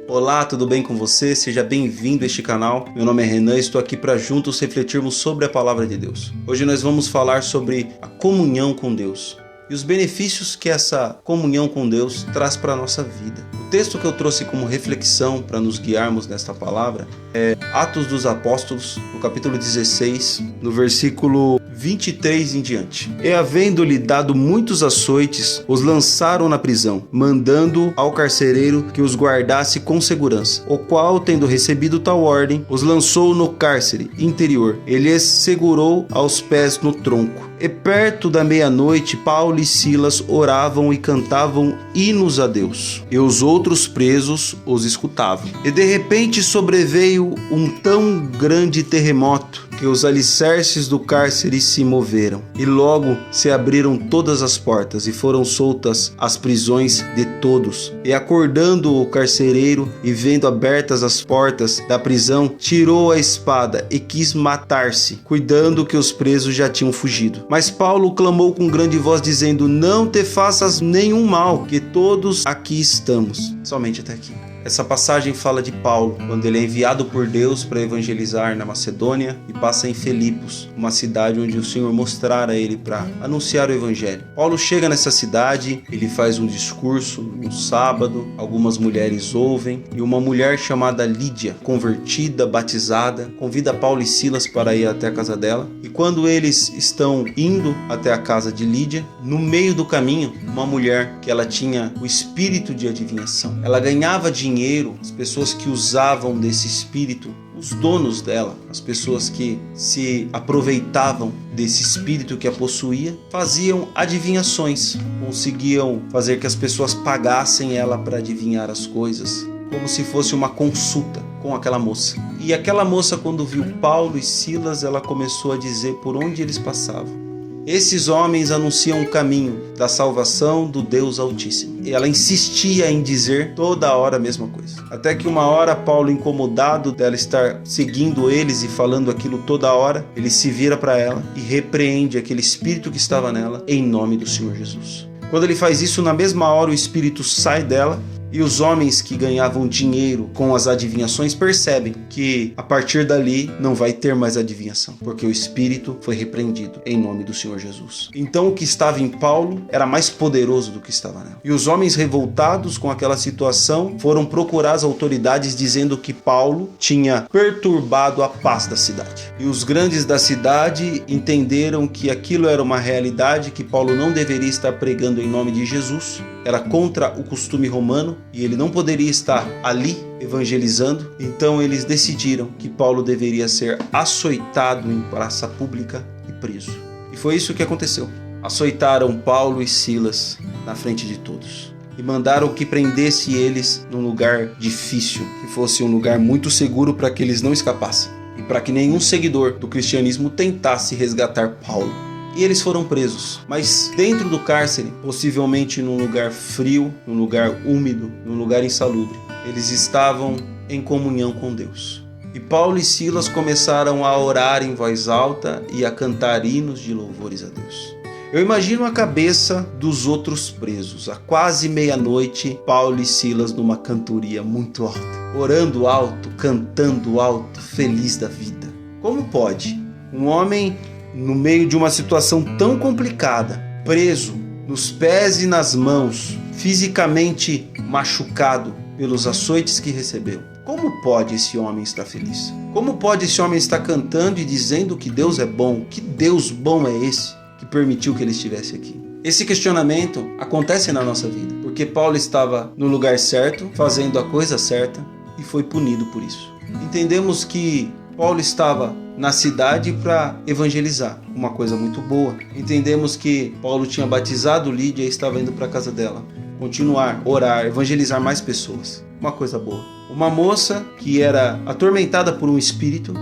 Olá, tudo bem com você? Seja bem-vindo a este canal. Meu nome é Renan e estou aqui para juntos refletirmos sobre a Palavra de Deus. Hoje nós vamos falar sobre a comunhão com Deus e os benefícios que essa comunhão com Deus traz para a nossa vida. O texto que eu trouxe como reflexão para nos guiarmos nesta palavra é Atos dos Apóstolos, no capítulo 16, no versículo 23 em diante. E havendo-lhe dado muitos açoites, os lançaram na prisão, mandando ao carcereiro que os guardasse com segurança, o qual, tendo recebido tal ordem, os lançou no cárcere interior. Ele os segurou aos pés no tronco. E perto da meia-noite, Paulo e Silas oravam e cantavam hinos a Deus, e os outros presos os escutavam. E de repente sobreveio um tão grande terremoto que os alicerces do cárcere se moveram, e logo se abriram todas as portas, e foram soltas as prisões de todos. E acordando o carcereiro, e vendo abertas as portas da prisão, tirou a espada e quis matar-se, cuidando que os presos já tinham fugido. Mas Paulo clamou com grande voz, dizendo: não te faças nenhum mal, que todos aqui estamos. Somente até aqui. Essa passagem fala de Paulo, quando ele é enviado por Deus para evangelizar na Macedônia e passa em Filipos, uma cidade onde o Senhor mostrara a ele para anunciar o evangelho. Paulo chega nessa cidade, ele faz um discurso no sábado, algumas mulheres ouvem, e uma mulher chamada Lídia, convertida, batizada, convida Paulo e Silas para ir até a casa dela. E quando eles estão indo até a casa de Lídia, no meio do caminho, uma mulher que ela tinha o espírito de adivinhação. Ela ganhava dinheiro, as pessoas que usavam desse espírito, os donos dela, as pessoas que se aproveitavam desse espírito que a possuía, faziam adivinhações, conseguiam fazer que as pessoas pagassem ela para adivinhar as coisas, como se fosse uma consulta com aquela moça. E aquela moça, quando viu Paulo e Silas, ela começou a dizer por onde eles passavam: esses homens anunciam o caminho da salvação do Deus Altíssimo. E ela insistia em dizer toda hora a mesma coisa. Até que uma hora, Paulo, incomodado dela estar seguindo eles e falando aquilo toda hora, ele se vira para ela e repreende aquele espírito que estava nela em nome do Senhor Jesus. Quando ele faz isso, na mesma hora o espírito sai dela. E os homens que ganhavam dinheiro com as adivinhações percebem que a partir dali não vai ter mais adivinhação, porque o espírito foi repreendido em nome do Senhor Jesus. Então o que estava em Paulo era mais poderoso do que estava nela. E os homens revoltados com aquela situação foram procurar as autoridades dizendo que Paulo tinha perturbado a paz da cidade. E os grandes da cidade entenderam que aquilo era uma realidade, que Paulo não deveria estar pregando em nome de Jesus, era contra o costume romano e ele não poderia estar ali evangelizando. Então eles decidiram que Paulo deveria ser açoitado em praça pública e preso. E foi isso que aconteceu. Açoitaram Paulo e Silas na frente de todos e mandaram que prendesse eles num lugar difícil, que fosse um lugar muito seguro para que eles não escapassem e para que nenhum seguidor do cristianismo tentasse resgatar Paulo. E eles foram presos, mas dentro do cárcere, possivelmente num lugar frio, num lugar úmido, num lugar insalubre, eles estavam em comunhão com Deus. E Paulo e Silas começaram a orar em voz alta e a cantar hinos de louvores a Deus. Eu imagino a cabeça dos outros presos, a quase meia-noite, Paulo e Silas numa cantoria muito alta, orando alto, cantando alto, feliz da vida. Como pode um homem, no meio de uma situação tão complicada, preso nos pés e nas mãos, fisicamente machucado pelos açoites que recebeu, como pode esse homem estar feliz? Como pode esse homem estar cantando e dizendo que Deus é bom? Que Deus bom é esse que permitiu que ele estivesse aqui? Esse questionamento acontece na nossa vida, porque Paulo estava no lugar certo, fazendo a coisa certa e foi punido por isso. Entendemos que Paulo estava na cidade para evangelizar, uma coisa muito boa. Entendemos que Paulo tinha batizado Lídia e estava indo para a casa dela, continuar, orar, evangelizar mais pessoas, uma coisa boa. Uma moça que era atormentada por um espírito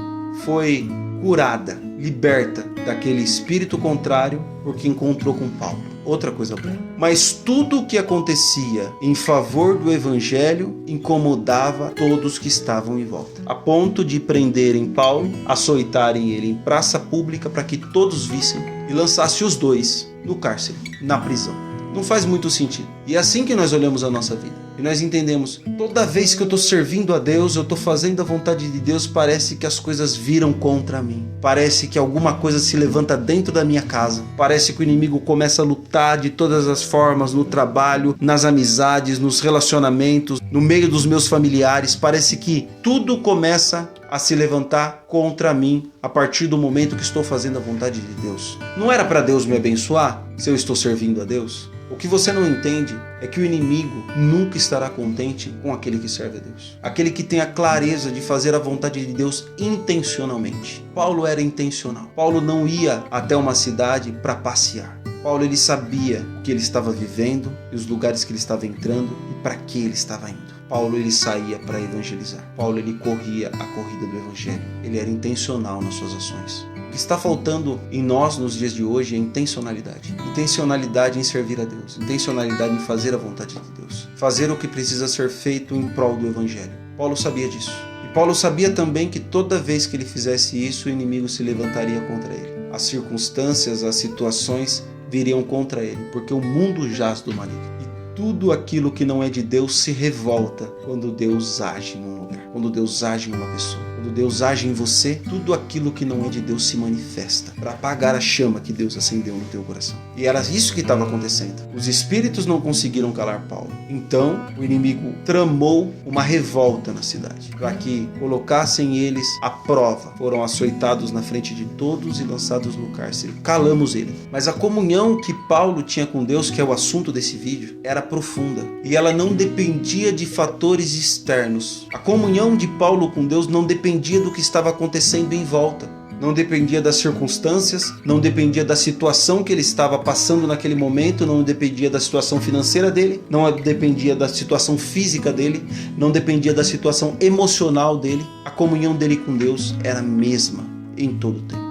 foi curada, liberta daquele espírito contrário porque encontrou com Paulo. Outra coisa boa. Mas tudo o que acontecia em favor do evangelho incomodava todos que estavam em volta, a ponto de prenderem Paulo, açoitarem ele em praça pública para que todos vissem e lançassem os dois no cárcere, na prisão. Não faz muito sentido. E é assim que nós olhamos a nossa vida. E nós entendemos, toda vez que eu estou servindo a Deus, eu estou fazendo a vontade de Deus, parece que as coisas viram contra mim. Parece que alguma coisa se levanta dentro da minha casa. Parece que o inimigo começa a lutar de todas as formas, no trabalho, nas amizades, nos relacionamentos, no meio dos meus familiares. Parece que tudo começa a se levantar contra mim a partir do momento que estou fazendo a vontade de Deus. Não era para Deus me abençoar se eu estou servindo a Deus? O que você não entende é que o inimigo nunca estará contente com aquele que serve a Deus. Aquele que tem a clareza de fazer a vontade de Deus intencionalmente. Paulo era intencional. Paulo não ia até uma cidade para passear. Paulo ele sabia o que ele estava vivendo e os lugares que ele estava entrando e para que ele estava indo. Paulo ele saía para evangelizar. Paulo ele corria a corrida do evangelho. Ele era intencional nas suas ações. O que está faltando em nós nos dias de hoje é intencionalidade. Intencionalidade em servir a Deus. Intencionalidade em fazer a vontade de Deus. Fazer o que precisa ser feito em prol do evangelho. Paulo sabia disso. E Paulo sabia também que toda vez que ele fizesse isso, o inimigo se levantaria contra ele. As circunstâncias, as situações viriam contra ele, porque o mundo jaz do maligno. E tudo aquilo que não é de Deus se revolta quando Deus age em um lugar, quando Deus age em uma pessoa. Quando Deus age em você, tudo aquilo que não é de Deus se manifesta para apagar a chama que Deus acendeu no teu coração. E era isso que estava acontecendo. Os espíritos não conseguiram calar Paulo. Então, o inimigo tramou uma revolta na cidade, para que colocassem eles à prova. Foram açoitados na frente de todos e lançados no cárcere. Calamos ele. Mas a comunhão que Paulo tinha com Deus, que é o assunto desse vídeo, era profunda. E ela não dependia de fatores externos. A comunhão de Paulo com Deus não dependia do que estava acontecendo em volta. Não dependia das circunstâncias, não dependia da situação que ele estava passando naquele momento, não dependia da situação financeira dele, não dependia da situação física dele, não dependia da situação emocional dele. A comunhão dele com Deus era a mesma em todo o tempo.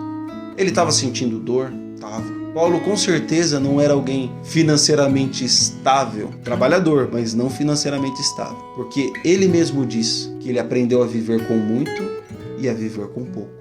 Ele estava sentindo dor? Estava. Paulo com certeza não era alguém financeiramente estável, trabalhador, mas não financeiramente estável, porque ele mesmo diz que ele aprendeu a viver com muito e a viver com pouco.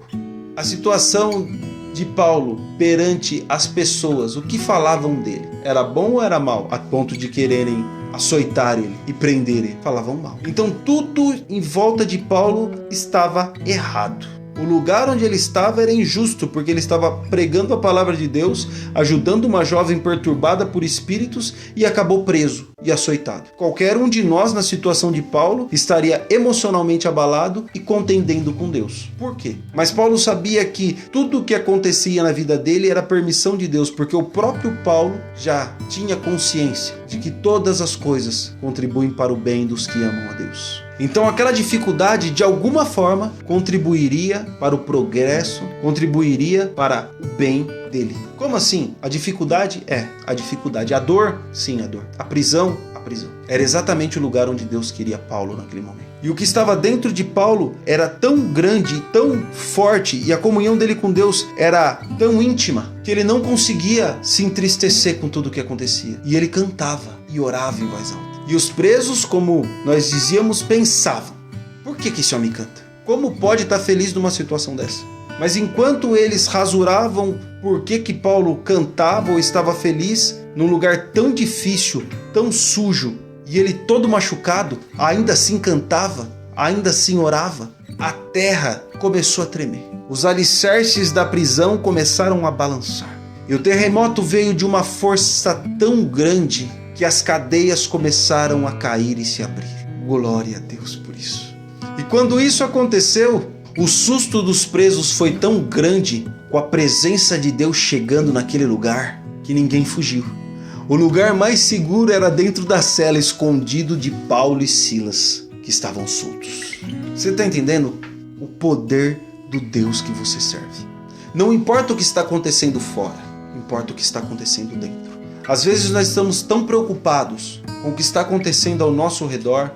A situação de Paulo perante as pessoas, o que falavam dele, era bom ou era mal, a ponto de quererem açoitar ele e prender ele? Falavam mal. Então tudo em volta de Paulo estava errado. O lugar onde ele estava era injusto, porque ele estava pregando a palavra de Deus, ajudando uma jovem perturbada por espíritos e acabou preso e açoitado. Qualquer um de nós, na situação de Paulo, estaria emocionalmente abalado e contendendo com Deus. Por quê? Mas Paulo sabia que tudo o que acontecia na vida dele era permissão de Deus, porque o próprio Paulo já tinha consciência de que todas as coisas contribuem para o bem dos que amam a Deus. Então aquela dificuldade, de alguma forma, contribuiria para o progresso, contribuiria para o bem dele. Como assim? A dificuldade é a dificuldade. A dor? Sim, a dor. A prisão? A prisão. Era exatamente o lugar onde Deus queria Paulo naquele momento. E o que estava dentro de Paulo era tão grande, tão forte, e a comunhão dele com Deus era tão íntima, que ele não conseguia se entristecer com tudo o que acontecia. E ele cantava e orava em voz alta. E os presos, como nós dizíamos, pensavam: por que esse homem canta? Como pode estar feliz numa situação dessa? Mas enquanto eles rasuravam por que Paulo cantava ou estava feliz num lugar tão difícil, tão sujo, e ele todo machucado, ainda assim cantava, ainda assim orava, a terra começou a tremer. Os alicerces da prisão começaram a balançar. E o terremoto veio de uma força tão grande que as cadeias começaram a cair e se abrir. Glória a Deus por isso. E quando isso aconteceu, o susto dos presos foi tão grande, com a presença de Deus chegando naquele lugar, que ninguém fugiu. O lugar mais seguro era dentro da cela, escondido de Paulo e Silas, que estavam soltos. Você está entendendo o poder do Deus que você serve? Não importa o que está acontecendo fora, importa o que está acontecendo dentro. Às vezes nós estamos tão preocupados com o que está acontecendo ao nosso redor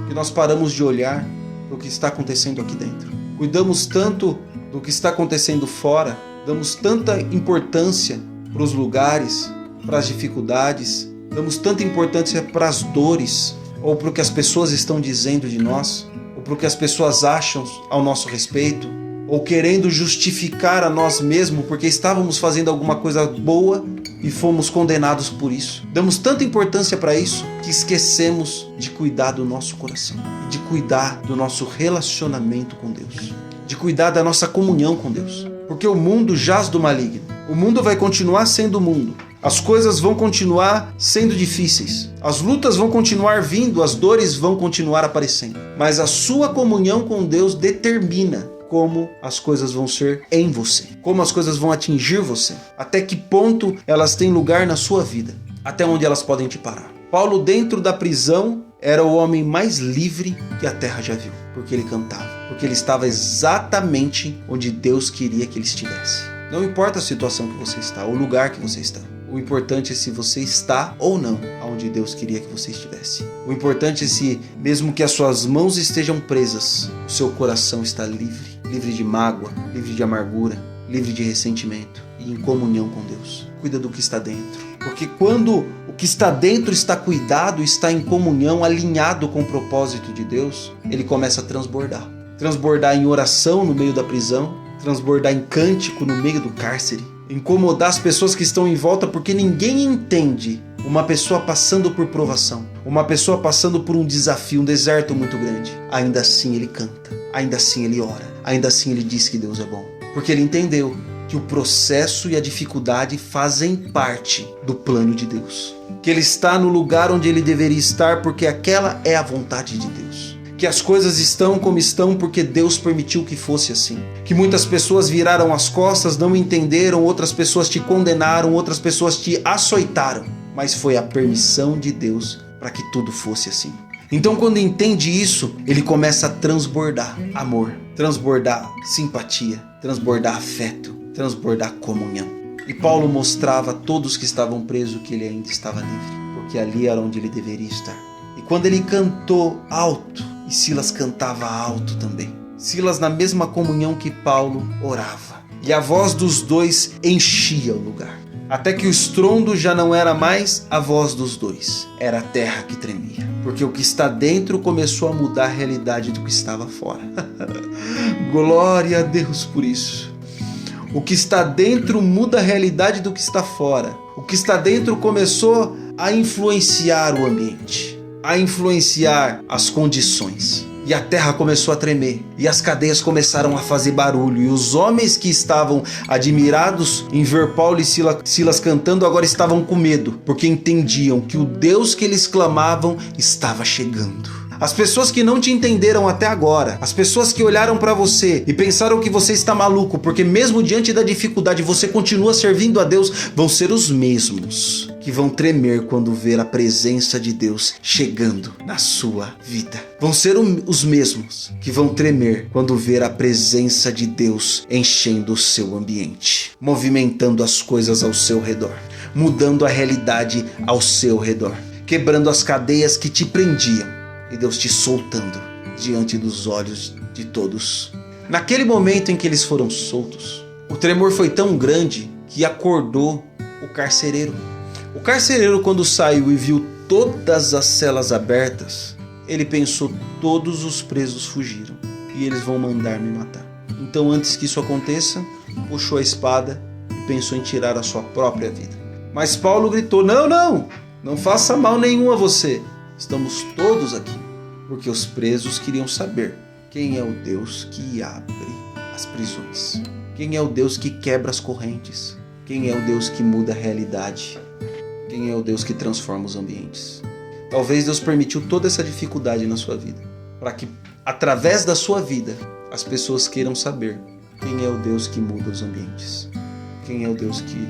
que nós paramos de olhar para o que está acontecendo aqui dentro. Cuidamos tanto do que está acontecendo fora, damos tanta importância para os lugares, para as dificuldades, damos tanta importância para as dores, ou para o que as pessoas estão dizendo de nós, ou para o que as pessoas acham ao nosso respeito, ou querendo justificar a nós mesmos porque estávamos fazendo alguma coisa boa e fomos condenados por isso. Damos tanta importância para isso que esquecemos de cuidar do nosso coração, de cuidar do nosso relacionamento com Deus, de cuidar da nossa comunhão com Deus. Porque o mundo jaz do maligno. O mundo vai continuar sendo o mundo. As coisas vão continuar sendo difíceis. As lutas vão continuar vindo, as dores vão continuar aparecendo. Mas a sua comunhão com Deus determina como as coisas vão ser em você, como as coisas vão atingir você, até que ponto elas têm lugar na sua vida, até onde elas podem te parar. Paulo, dentro da prisão, era o homem mais livre que a terra já viu, porque ele cantava, porque ele estava exatamente onde Deus queria que ele estivesse. Não importa a situação que você está, o lugar que você está. O importante é se você está ou não onde Deus queria que você estivesse. O importante é se, mesmo que as suas mãos estejam presas, o seu coração está livre. Livre de mágoa, livre de amargura, livre de ressentimento e em comunhão com Deus. Cuida do que está dentro. Porque quando o que está dentro está cuidado, está em comunhão, alinhado com o propósito de Deus, ele começa a transbordar. Transbordar em oração no meio da prisão, transbordar em cântico no meio do cárcere, incomodar as pessoas que estão em volta, porque ninguém entende uma pessoa passando por provação, uma pessoa passando por um desafio, um deserto muito grande. Ainda assim ele canta, ainda assim ele ora, ainda assim ele diz que Deus é bom, porque ele entendeu que o processo e a dificuldade fazem parte do plano de Deus, que ele está no lugar onde ele deveria estar porque aquela é a vontade de Deus, que as coisas estão como estão porque Deus permitiu que fosse assim, que muitas pessoas viraram as costas, não entenderam, outras pessoas te condenaram, outras pessoas te açoitaram, mas foi a permissão de Deus para que tudo fosse assim. Então, quando entende isso, ele começa a transbordar amor, transbordar simpatia, transbordar afeto, transbordar comunhão. E Paulo mostrava a todos que estavam presos que ele ainda estava livre, porque ali era onde ele deveria estar. E quando ele cantou alto, e Silas cantava alto também, Silas na mesma comunhão que Paulo orava, e a voz dos dois enchia o lugar, até que o estrondo já não era mais a voz dos dois, era a terra que tremia, porque o que está dentro começou a mudar a realidade do que estava fora. Glória a Deus por isso. O que está dentro muda a realidade do que está fora. O que está dentro começou a influenciar o ambiente, a influenciar as condições. E a terra começou a tremer, e as cadeias começaram a fazer barulho, e os homens que estavam admirados em ver Paulo e Silas cantando agora estavam com medo, porque entendiam que o Deus que eles clamavam estava chegando. As pessoas que não te entenderam até agora, as pessoas que olharam para você e pensaram que você está maluco, porque mesmo diante da dificuldade você continua servindo a Deus, vão ser os mesmos que vão tremer quando ver a presença de Deus chegando na sua vida. Vão ser os mesmos que vão tremer quando ver a presença de Deus enchendo o seu ambiente, movimentando as coisas ao seu redor, mudando a realidade ao seu redor, quebrando as cadeias que te prendiam. E Deus te soltando diante dos olhos de todos. Naquele momento em que eles foram soltos, o tremor foi tão grande que acordou o carcereiro. O carcereiro, quando saiu e viu todas as celas abertas, ele pensou: todos os presos fugiram e eles vão mandar me matar. Então, antes que isso aconteça, puxou a espada e pensou em tirar a sua própria vida. Mas Paulo gritou: não faça mal nenhum a você. Estamos todos aqui, porque os presos queriam saber quem é o Deus que abre as prisões, quem é o Deus que quebra as correntes, quem é o Deus que muda a realidade, quem é o Deus que transforma os ambientes. Talvez Deus permitiu toda essa dificuldade na sua vida, para que através da sua vida as pessoas queiram saber quem é o Deus que muda os ambientes, quem é o Deus que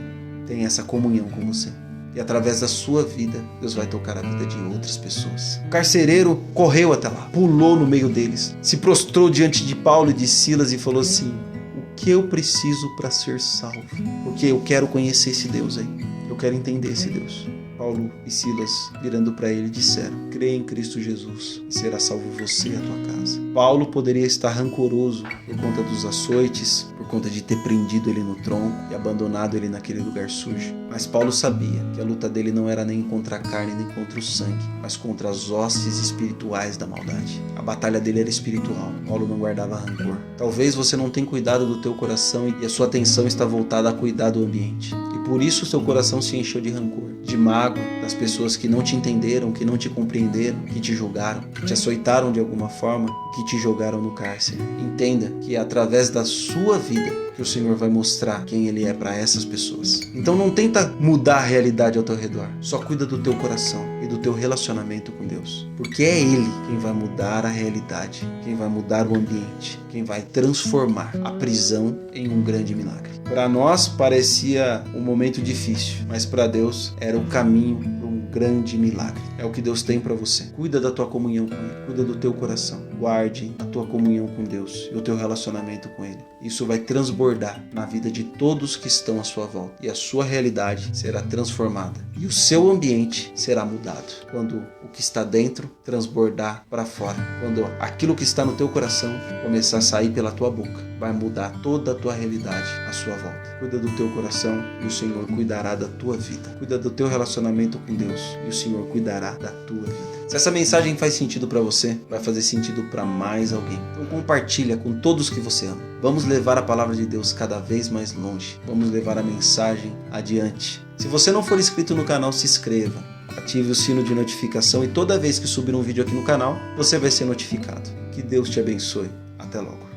tem essa comunhão com você. E através da sua vida, Deus vai tocar a vida de outras pessoas. O carcereiro correu até lá, pulou no meio deles, se prostrou diante de Paulo e de Silas e falou assim: o que eu preciso para ser salvo? Porque eu quero conhecer esse Deus aí, eu quero entender esse Deus. Paulo e Silas, virando para ele, disseram: crê em Cristo Jesus e será salvo você e a tua casa. Paulo poderia estar rancoroso por conta dos açoites, por conta de ter prendido ele no tronco e abandonado ele naquele lugar sujo. Mas Paulo sabia que a luta dele não era nem contra a carne nem contra o sangue, mas contra as hostes espirituais da maldade. A batalha dele era espiritual. Paulo não guardava rancor. Talvez você não tenha cuidado do teu coração e a sua atenção está voltada a cuidar do ambiente. E por isso o seu coração se encheu de rancor, de mágoa das pessoas que não te entenderam, que não te compreenderam, que te julgaram, que te açoitaram de alguma forma, que te jogaram no cárcere. Entenda que é através da sua vida que o Senhor vai mostrar quem Ele é para essas pessoas. Então não tenta mudar a realidade ao teu redor. Só cuida do teu coração e do teu relacionamento com Deus. Porque é Ele quem vai mudar a realidade, quem vai mudar o ambiente, quem vai transformar a prisão em um grande milagre. Para nós parecia um momento difícil, mas para Deus era o caminho para um grande milagre. É o que Deus tem para você. Cuida da tua comunhão com Ele, cuida do teu coração. Guarde a tua comunhão com Deus e o teu relacionamento com Ele. Isso vai transbordar na vida de todos que estão à sua volta. E a sua realidade será transformada. E o seu ambiente será mudado. Quando o que está dentro transbordar para fora. Quando aquilo que está no teu coração começar a sair pela tua boca, vai mudar toda a tua realidade à sua volta. Cuida do teu coração e o Senhor cuidará da tua vida. Cuida do teu relacionamento com Deus e o Senhor cuidará da tua vida. Se essa mensagem faz sentido para você, vai fazer sentido para mais alguém. Então compartilha com todos que você ama. Vamos levar a palavra de Deus cada vez mais longe. Vamos levar a mensagem adiante. Se você não for inscrito no canal, se inscreva. Ative o sino de notificação e toda vez que subir um vídeo aqui no canal, você vai ser notificado. Que Deus te abençoe. Até logo.